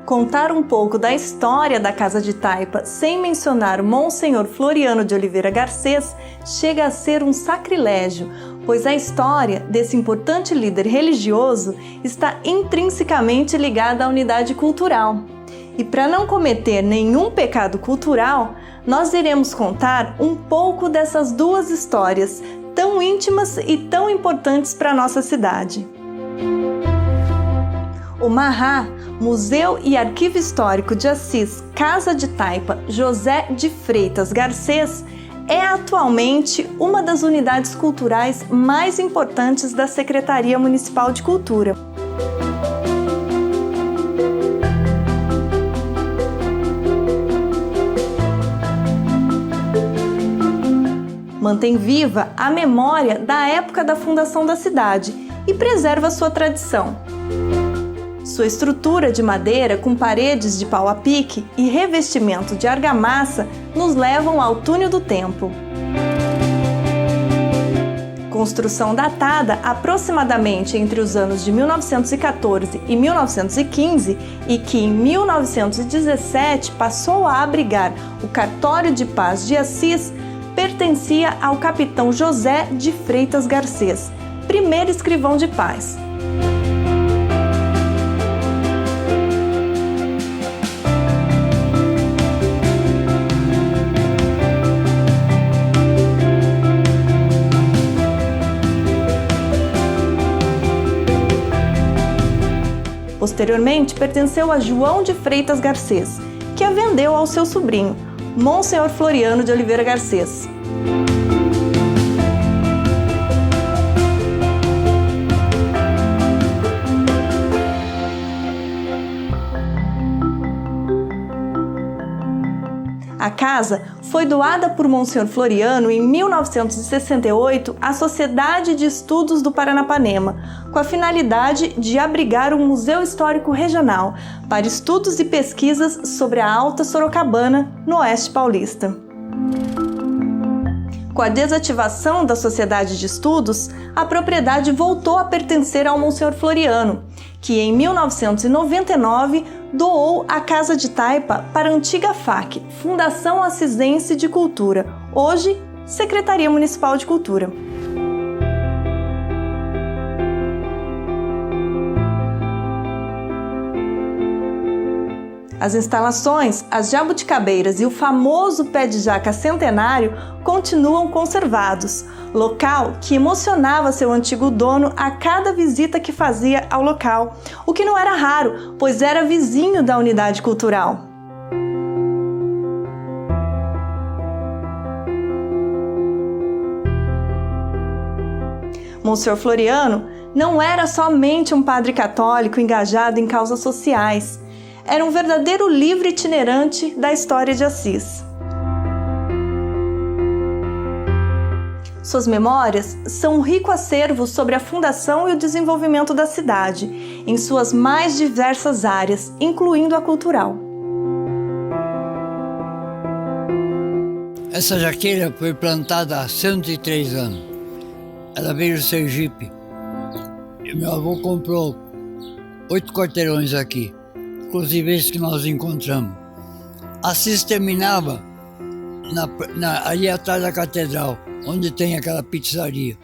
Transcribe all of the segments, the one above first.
Contar um pouco da história da Casa de Taipa sem mencionar Monsenhor Floriano de Oliveira Garcês chega a ser um sacrilégio, pois a história desse importante líder religioso está intrinsecamente ligada à unidade cultural. E para não cometer nenhum pecado cultural, nós iremos contar um pouco dessas duas histórias tão íntimas e tão importantes para a nossa cidade. O MAHA, Museu e Arquivo Histórico de Assis, Casa de Taipa, José de Freitas Garcês, é atualmente uma das unidades culturais mais importantes da Secretaria Municipal de Cultura. Mantém viva a memória da época da fundação da cidade e preserva sua tradição. Sua estrutura de madeira com paredes de pau a pique e revestimento de argamassa nos levam ao túnel do tempo. Construção datada aproximadamente entre os anos de 1914 e 1915 e que em 1917 passou a abrigar o Cartório de Paz de Assis, pertencia ao capitão José de Freitas Garcês, primeiro escrivão de paz. Posteriormente, pertenceu a João de Freitas Garcês, que a vendeu ao seu sobrinho, Monsenhor Floriano de Oliveira Garcês. A casa foi doada por Monsenhor Floriano em 1968 à Sociedade de Estudos do Paranapanema, com a finalidade de abrigar um museu histórico regional para estudos e pesquisas sobre a Alta Sorocabana, no Oeste Paulista. Com a desativação da Sociedade de Estudos, a propriedade voltou a pertencer ao Monsenhor Floriano, que em 1999 doou a Casa de Taipa para a antiga FAC, Fundação Assisense de Cultura, hoje Secretaria Municipal de Cultura. As instalações, as jabuticabeiras e o famoso pé de jaca centenário continuam conservados, local que emocionava seu antigo dono a cada visita que fazia ao local, o que não era raro, pois era vizinho da unidade cultural. Monsenhor Floriano não era somente um padre católico engajado em causas sociais. Era um verdadeiro livro itinerante da história de Assis. Suas memórias são um rico acervo sobre a fundação e o desenvolvimento da cidade, em suas mais diversas áreas, incluindo a cultural. Essa jaqueira foi plantada há 103 anos. Ela veio do Sergipe. E meu avô comprou 8 quarteirões aqui. Inclusive esse que nós encontramos. Assis terminava ali atrás da catedral, onde tem aquela pizzaria.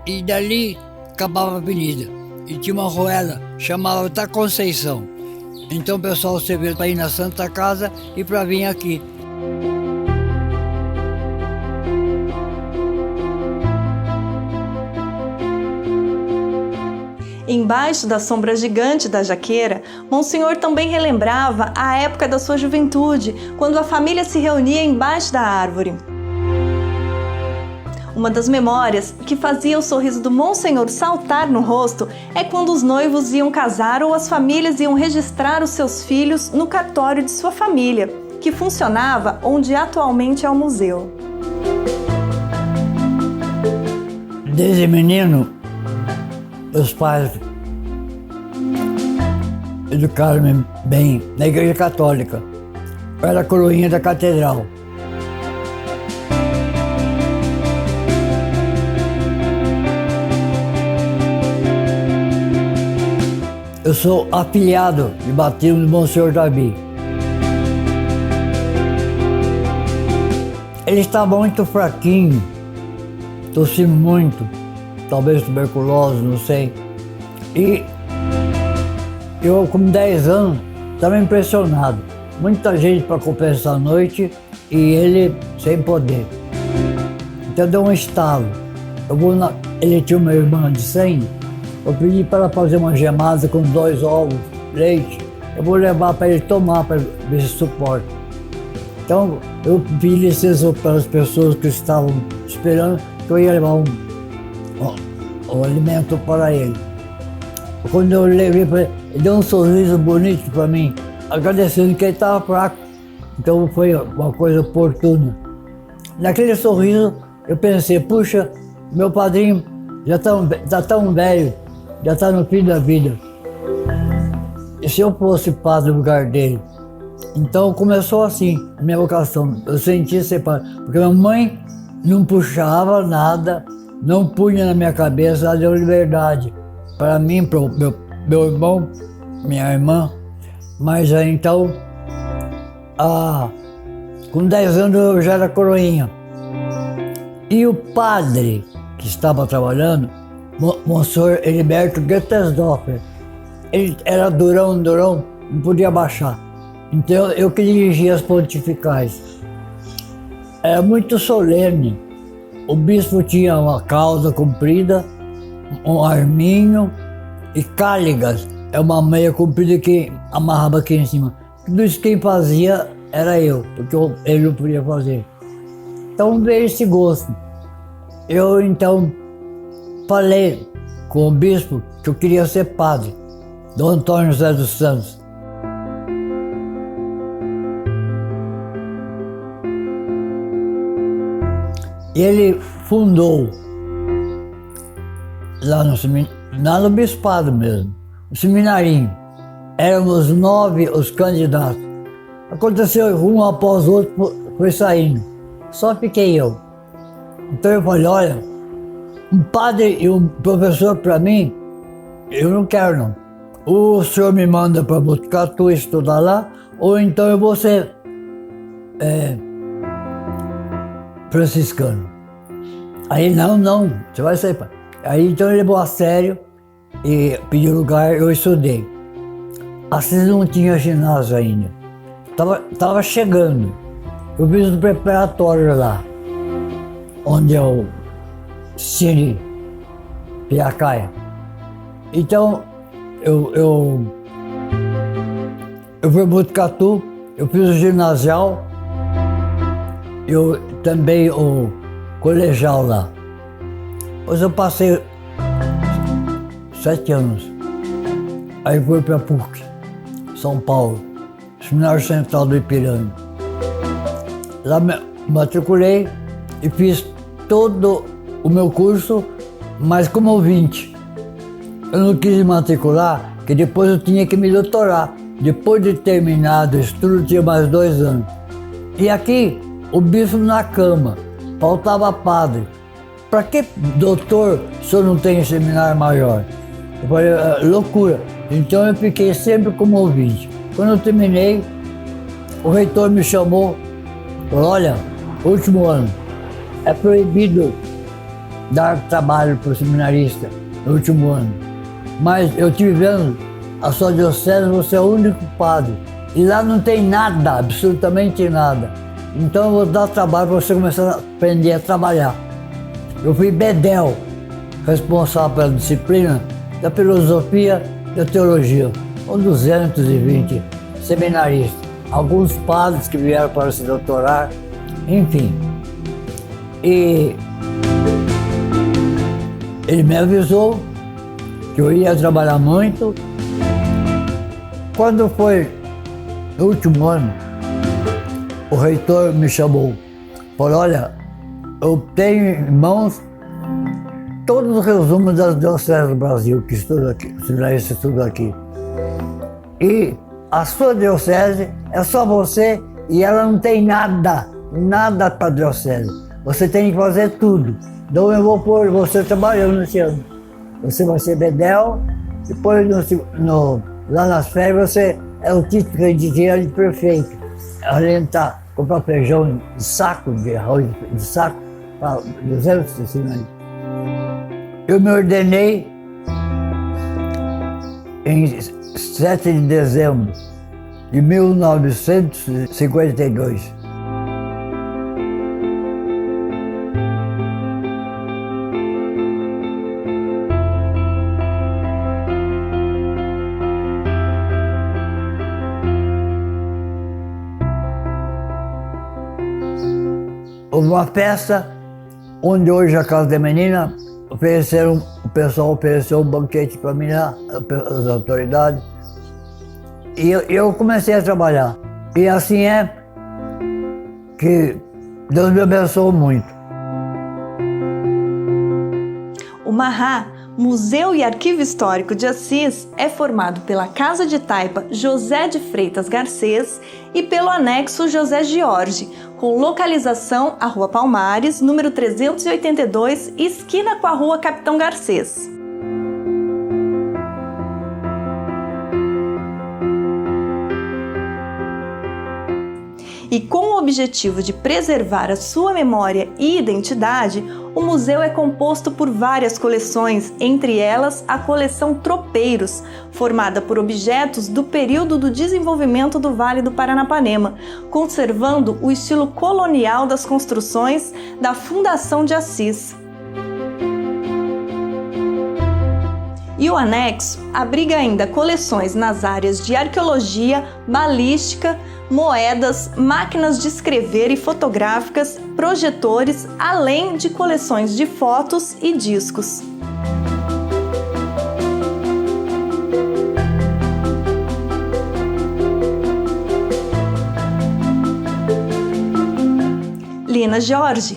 E dali acabava a avenida. E tinha uma ruela, chamava da Conceição. Então o pessoal serviu para ir na Santa Casa e para vir aqui. Embaixo da sombra gigante da jaqueira, Monsenhor também relembrava a época da sua juventude, quando a família se reunia embaixo da árvore. Uma das memórias que fazia o sorriso do Monsenhor saltar no rosto é quando os noivos iam casar ou as famílias iam registrar os seus filhos no cartório de sua família, que funcionava onde atualmente é o museu. Desde menino, meus pais educaram-me bem na Igreja Católica. Eu era coroinha da catedral. Eu eu sou afiliado de batismo do Monsenhor Davi. Ele estava muito fraquinho, tossindo muito, talvez tuberculose, não sei. E eu, com 10 anos, estava impressionado. Muita gente para compensar a noite e ele sem poder. Então deu um estalo. Ele tinha uma irmã de 100, eu pedi para ela fazer uma gemada com 2 ovos, leite. Eu vou levar para ele tomar, para ver se suporta. Então eu pedi licença para as pessoas que estavam esperando que eu ia levar um alimento para ele. Quando eu levei para ele, ele deu um sorriso bonito para mim, agradecendo que ele estava fraco. Então foi uma coisa oportuna. Naquele sorriso eu pensei, puxa, meu padrinho já está tão velho, já está no fim da vida. E se eu fosse padre no lugar dele? Então começou assim a minha vocação. Eu senti separado, porque minha mãe não puxava nada, não punha na minha cabeça, ela deu liberdade para mim, para o meu irmão, minha irmã. Mas aí, então, com 10 anos eu já era coroinha. E o padre que estava trabalhando, Monsenhor Heriberto Gettesdorfer, ele era durão, não podia baixar. Então eu que dirigia as pontificais. Era muito solene. O bispo tinha uma cauda comprida, um arminho e cáligas. É uma meia comprida que amarrava aqui em cima. Tudo isso quem fazia era eu, porque ele não podia fazer. Então veio esse gosto. Eu então falei com o bispo que eu queria ser padre, Dom Antônio José dos Santos. E ele fundou lá no bispado mesmo, o seminarinho. Éramos 9 os candidatos. Aconteceu um após o outro, foi saindo. Só fiquei eu. Então eu falei, olha, um padre e um professor para mim, eu não quero não. O senhor me manda para Botucatu estudar lá, ou então eu vou ser franciscano. Aí não, você vai ser padre. Aí então ele levou a sério e pediu lugar, eu estudei. Assis não tinha ginásio ainda. Tava chegando. Eu fiz o preparatório lá, onde é o Cine Piracaia. Então, eu fui para Botucatu, eu fiz o ginasial, eu também o colegial lá. Depois eu passei 7 anos. Aí fui para PUC, São Paulo, Seminário Central do Ipiranga. Lá me matriculei e fiz todo o meu curso, mas como ouvinte. Eu não quis me matricular, porque depois eu tinha que me doutorar. Depois de terminado o estudo, tinha mais 2 anos. E aqui, o bispo na cama, faltava padre. Para que doutor se o senhor não tem seminário maior? Eu falei, loucura. Então eu fiquei sempre como ouvinte. Quando eu terminei, o reitor me chamou, falou, olha, último ano, é proibido dar trabalho para o seminarista no último ano. Mas eu estive vendo, a sua diocese, você é o único padre. E lá não tem nada, absolutamente nada. Então eu vou dar trabalho para você começar a aprender a trabalhar. Eu fui bedel, responsável pela disciplina da filosofia e da teologia, com 220 seminaristas, alguns padres que vieram para se doutorar, enfim. E ele me avisou que eu ia trabalhar muito. Quando foi no último ano, o reitor me chamou, falou, olha, eu tenho em mãos todos os resumos das dioceses do Brasil que estudam aqui, os seminaristas estudam aqui. E a sua diocese é só você e ela não tem nada para a diocese. Você tem que fazer tudo. Então eu vou pôr você trabalhando esse ano. Você vai ser bedel Depois, lá nas férias, você é o título que a gente tinha de prefeito. Orientar, comprar feijão de saco, de arroz de saco, para 200 assinantes. Eu me ordenei em 7 de dezembro de 1952. Houve uma festa onde hoje a Casa da Menina o pessoal ofereceu um banquete para mim lá, as autoridades. E eu comecei a trabalhar. E assim é que Deus me abençoou muito. O Marrá, Museu e Arquivo Histórico de Assis, é formado pela Casa de Taipa José de Freitas Garcês e pelo anexo José George, com localização à Rua Palmares, número 382, esquina com a Rua Capitão Garcês. E com o objetivo de preservar a sua memória e identidade, o museu é composto por várias coleções, entre elas a coleção Tropeiros, formada por objetos do período do desenvolvimento do Vale do Paranapanema, conservando o estilo colonial das construções da Fundação de Assis. E o anexo abriga ainda coleções nas áreas de arqueologia, balística, moedas, máquinas de escrever e fotográficas, projetores, além de coleções de fotos e discos. Lina George,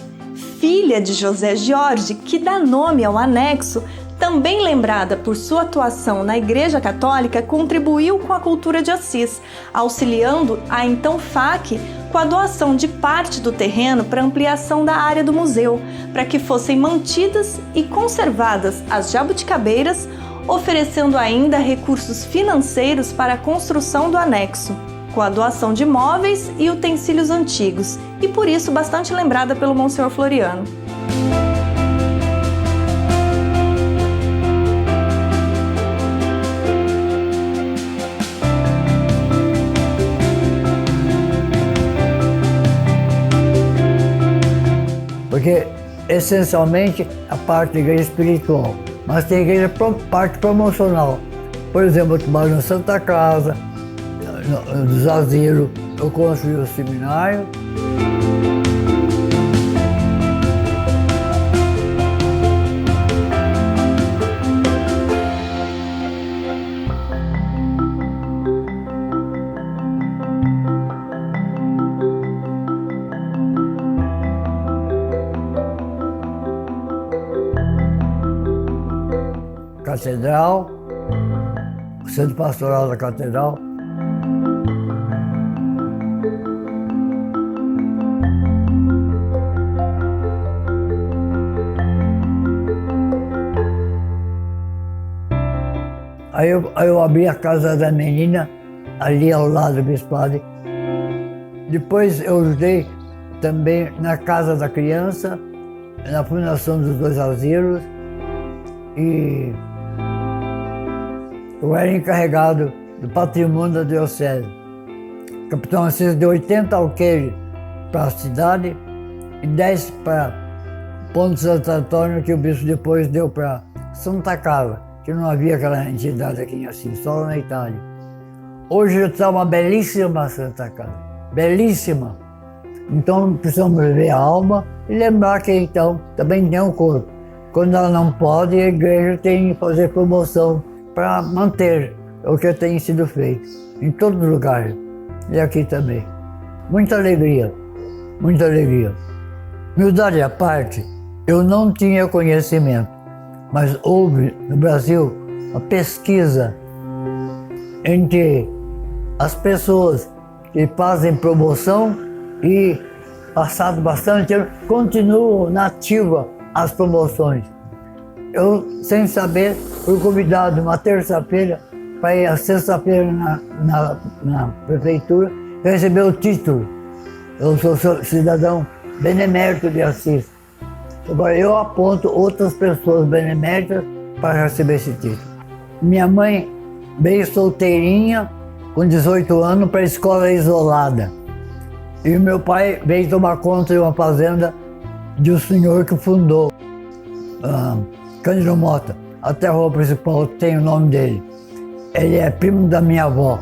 filha de José George, que dá nome ao anexo, também lembrada por sua atuação na Igreja Católica, contribuiu com a cultura de Assis, auxiliando a então FAC com a doação de parte do terreno para ampliação da área do museu, para que fossem mantidas e conservadas as jabuticabeiras, oferecendo ainda recursos financeiros para a construção do anexo, com a doação de móveis e utensílios antigos, e por isso bastante lembrada pelo Monsenhor Floriano. Porque, essencialmente, a parte da igreja espiritual, mas tem a igreja parte promocional. Por exemplo, eu trabalho na Santa Casa, nos asilos, eu construí o seminário. Catedral, o centro pastoral da catedral. Aí eu abri a Casa da Menina, ali ao lado do bispado. Depois eu ajudei também na Casa da Criança, na fundação dos 2 asilos. E eu era encarregado do patrimônio da diocese. O capitão Assis deu 80 alqueires para a cidade e 10 para Ponte Santo Antônio, que o bispo depois deu para Santa Casa, que não havia aquela entidade aqui em Assis, só na Itália. Hoje está uma belíssima Santa Casa, belíssima. Então precisamos ver a alma e lembrar que então também tem o corpo. Quando ela não pode, a igreja tem que fazer promoção para manter o que tem sido feito em todo lugar e aqui também. Muita alegria, muita alegria. Humildade à parte, eu não tinha conhecimento, mas houve no Brasil uma pesquisa entre as pessoas que fazem promoção e, passado bastante tempo, continuam na ativa as promoções. Eu, sem saber, fui convidado uma terça-feira para ir à sexta-feira na prefeitura receber o título. Eu sou cidadão benemérito de Assis. Agora eu aponto outras pessoas beneméritas para receber esse título. Minha mãe veio solteirinha, com 18 anos, para a escola isolada. E o meu pai veio tomar conta de uma fazenda de um senhor que fundou, Cândido Mota. Até a rua principal tem o nome dele. Ele é primo da minha avó,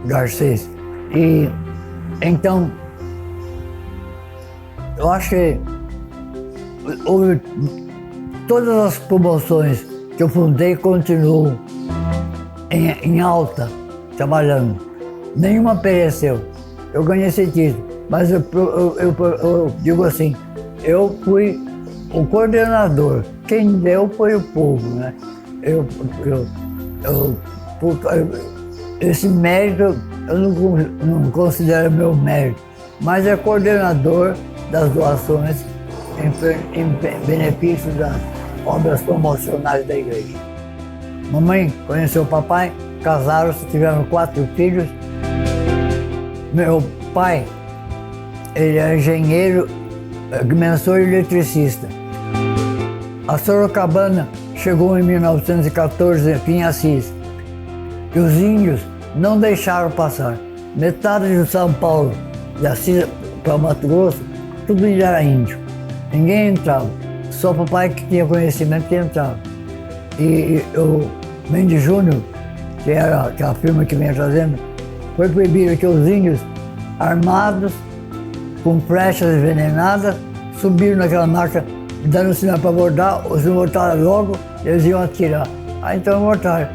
Garcês. E então, eu acho que todas as promoções que eu fundei continuam em alta, trabalhando. Nenhuma pereceu. Eu ganhei esse título, mas eu digo assim, eu fui o coordenador. Quem deu foi o povo, né? Esse mérito eu não considero meu mérito, mas é coordenador das doações em benefício das obras promocionais da igreja. Mamãe conheceu o papai, casaram-se, tiveram 4 filhos. Meu pai, ele é engenheiro, agrimensor e eletricista. A Sorocabana chegou em 1914 aqui em Assis. E os índios não deixaram passar. Metade de São Paulo, de Assis para Mato Grosso, tudo era índio. Ninguém entrava. Só o papai que tinha conhecimento que entrava. E o Mendes Júnior, que era aquela firma que vinha trazendo, foi proibido que os índios, armados, com flechas envenenadas, subiram naquela máquina, dando sinal para abordar, os mortaram logo, eles iam atirar. Aí então mortaram.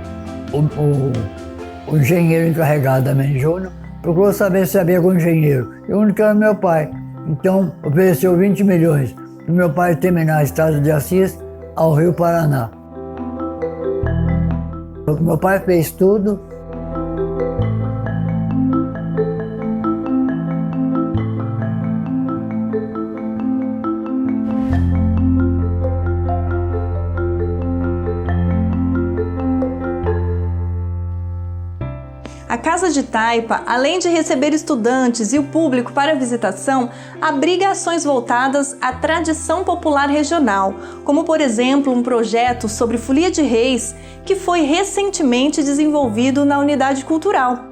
O engenheiro encarregado da Mendes Júnior procurou saber se havia algum engenheiro. E o único era meu pai. Então ofereceu 20 milhões para o meu pai terminar a estrada de Assis ao Rio Paraná. Meu pai fez tudo. A Casa de Taipa, além de receber estudantes e o público para visitação, abriga ações voltadas à tradição popular regional, como por exemplo um projeto sobre folia de reis que foi recentemente desenvolvido na unidade cultural.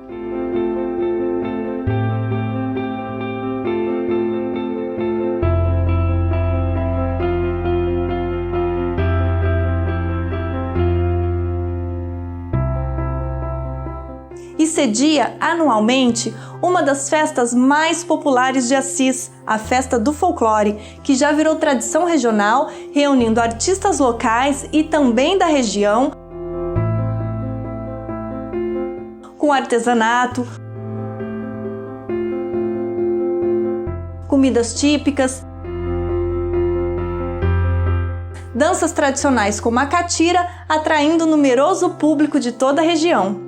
E cedia anualmente uma das festas mais populares de Assis, a Festa do Folclore, que já virou tradição regional, reunindo artistas locais e também da região, com artesanato, comidas típicas, danças tradicionais como a catira, atraindo numeroso público de toda a região.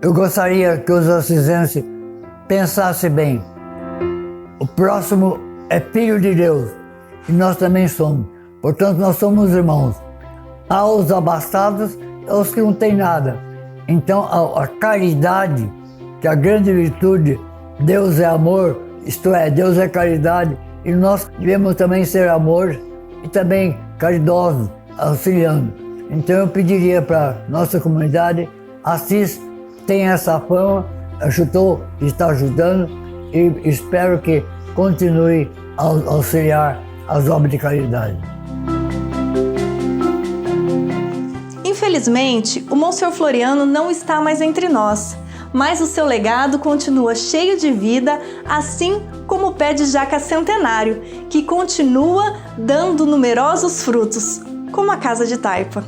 Eu gostaria que os assisenses pensassem bem. O próximo é filho de Deus e nós também somos. Portanto, nós somos irmãos. Há os abastados e os que não têm nada. Então, a caridade, que é a grande virtude, Deus é amor, isto é, Deus é caridade, e nós devemos também ser amor e também caridosos, auxiliando. Então, eu pediria para nossa comunidade, Assis tem essa fama, está ajudando e espero que continue a auxiliar as obras de caridade. Infelizmente, o Monsenhor Floriano não está mais entre nós, mas o seu legado continua cheio de vida, assim como o pé de jaca centenário, que continua dando numerosos frutos, como a Casa de Taipa.